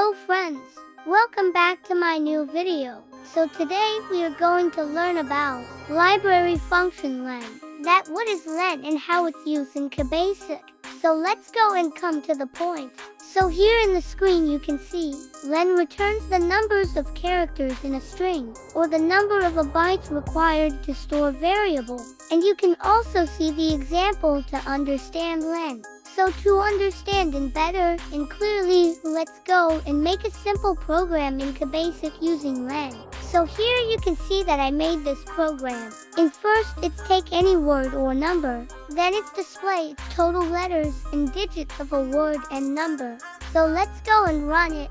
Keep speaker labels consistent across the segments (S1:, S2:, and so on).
S1: Hello friends, welcome back to my new video. So today we are going to learn about Library Function LEN. What is LEN and how it's used in CBasic. So let's go and come to the point. So here in the screen you can see, LEN returns the numbers of characters in a string, or the number of bytes required to store variable. And you can also see the example to understand LEN. So to understand it better and clearly, let's go and make a simple program in CBasic using LEN. So here you can see that I made this program. And first it's take any word or number. Then it's display its total letters and digits of a word and number. So let's go and run it.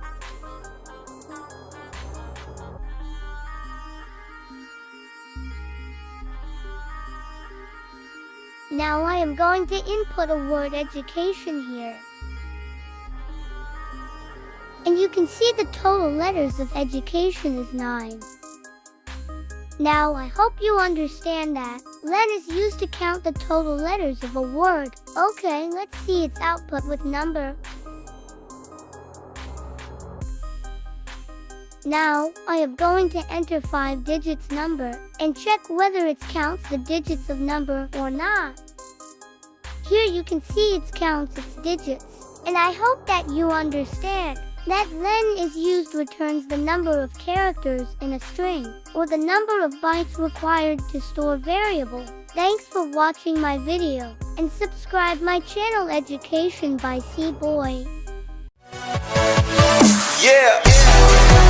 S1: Now I am going to input a word education here. And you can see the total letters of education is 9. Now I hope you understand that LEN is used to count the total letters of a word. Okay, let's see its output with number. Now, I am going to enter 5 digits number and check whether it counts the digits of number or not. Here you can see it counts its digits, and I hope that you understand that LEN is used returns the number of characters in a string, or the number of bytes required to store variable. Thanks for watching my video, and subscribe my channel Education by C-Boy.
S2: Yeah.